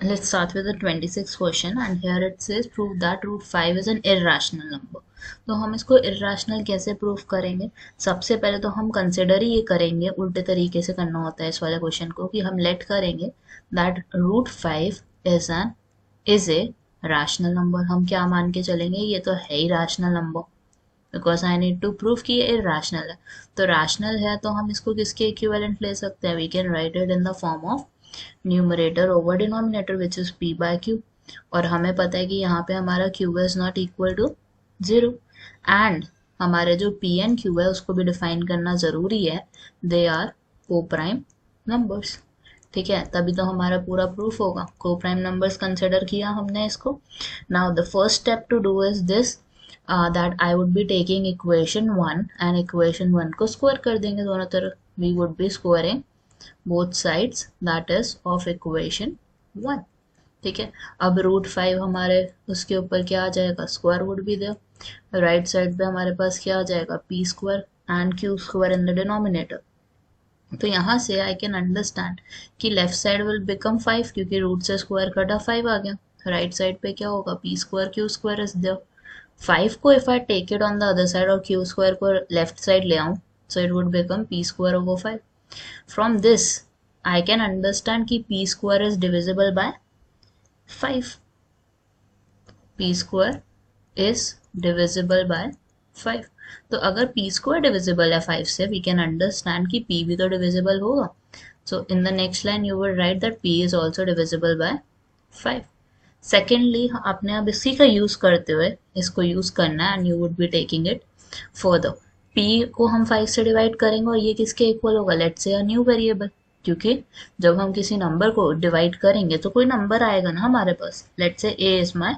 Let's start with the 26th question and here it says prove that root 5 is an irrational number. तो हम इसको irrational कैसे prove करेंगे? सबसे पहले तो हम कंसिडर ही ये करेंगे, उल्टे तरीके से करना होता है इस वाले क्वेश्चन को, कि हम लेट करेंगे that root 5 is a rational number. हम क्या मान के चलेंगे? ये तो है ही rational number because I need to prove कि ये irrational है. तो rational है तो हम इसको किसके equivalent ले सकते हैं? We can write it in the form of numerator over denominator which is p by q और हमें पता है कि यहाँ पे हमारा q is not equal to 0 and हमारे जो p एंड q है उसको भी डिफाइन करना जरूरी है. दे आर को प्राइम नंबर्स. ठीक है, तभी तो हमारा पूरा प्रूफ होगा. को प्राइम नंबर्स कंसिडर किया हमने इसको. Now the first step to do is this that I would be taking equation 1 and equation 1 को स्क्वायर कर देंगे दोनों तरफ. We would be squaring both sides that is of equation 1. ठीक है, अब रूट 5 हमारे उसके ऊपर क्या आ जाएगा? Square would be there. Right side पे हमारे पास क्या आ जाएगा? p square and q square in the denominator. तो यहाँ से आई कैन अंडरस्टैंड कि लेफ्ट साइड विल बिकम 5 क्योंकि रूट से स्क्वायर कटा 5 आ गया. राइट साइड पे क्या होगा? p square q square is there. 5 को if I take it on the other side और q स्क्वायर को लेफ्ट साइड ले आऊं so it would become p square over 5. From this, I can understand कि p square is divisible by 5. p square is divisible by 5. तो अगर p square divisible है 5 से, we can understand कि p भी तो divisible होगा. So in the next line you will write that p is also divisible by 5. Secondly, आपने अब इसी का यूज करते हुए इसको यूज करना है and you would be taking it further. p को हम 5 से डिवाइड करेंगे और ये किसके इक्वल होगा? Let's say a new variable, क्योंकि जब हम किसी नंबर को डिवाइड करेंगे तो कोई नंबर आएगा ना हमारे पास. Let's say a is my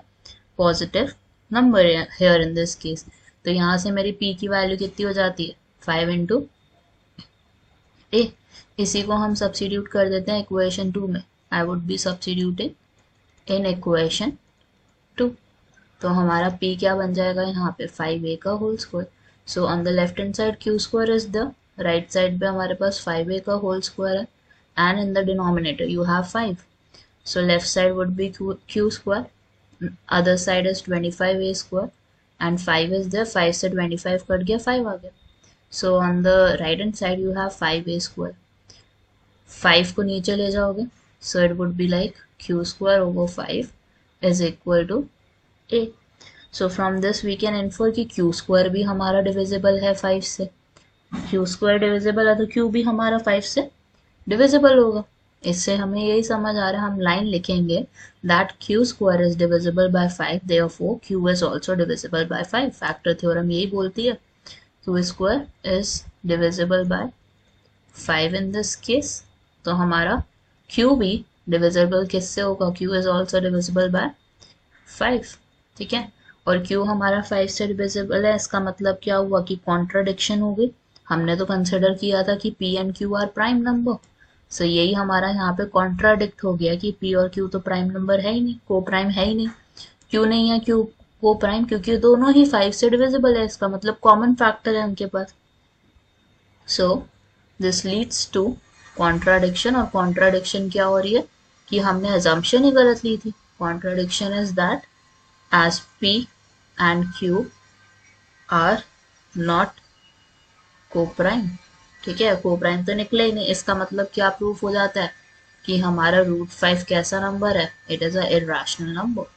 positive number here in this case. तो यहाँ से मेरी p की वैल्यू कितनी हो जाती है? 5 इंटू a. इसी को हम सब्स्टिट्यूट कर देते हैं इक्वेशन 2 में. आई would B substituting in equation 2. तो हमारा p क्या बन जाएगा यहाँ पे? 5a का whole square. So on the left hand side q square is the right side पे हमारे पास 5a का whole square है and in the denominator you have 5. So left side would be q square, other side is 25a square and 5 is there. 5 से 25 cut गया 5 आ गया. So on the right hand side you have 5a square. 5 को नीचे ले जाओगे so it would be like q square over 5 is equal to a. So from this we can infer कि q square भी हमारा divisible है 5 से. q square divisible है तो q भी हमारा 5 से डिविजिबल होगा. इससे हमें यही समझ आ रहा है, हम लाइन लिखेंगे that q square is divisible by 5 therefore q is also divisible by 5. Factor theorem यही बोलती है. q square is divisible by 5 in this case. तो हमारा q भी डिविजिबल किससे होगा? q is also divisible by 5. ठीक है, और q हमारा 5 से डिविजिबल है. इसका मतलब क्या हुआ कि कॉन्ट्राडिक्शन हो गई. हमने तो कंसिडर किया था कि p and q are prime number. So यही हमारा यहाँ पे कॉन्ट्राडिक्ट हो गया कि p और q तो प्राइम नंबर है ही नहीं, को प्राइम है ही नहीं. q नहीं है q को प्राइम क्योंकि दोनों ही 5 से डिविजिबल है. इसका मतलब कॉमन फैक्टर है उनके पास. So this leads to contradiction. और कॉन्ट्राडिक्शन क्या हो रही है कि हमने अजम्पशन ही गलत ली थी. Contradiction is that as p and q are not co-prime. ठीक है, co-prime तो निकले ही नहीं. इसका मतलब क्या प्रूफ हो जाता है कि हमारा रूट 5 कैसा नंबर है? It is a irrational number.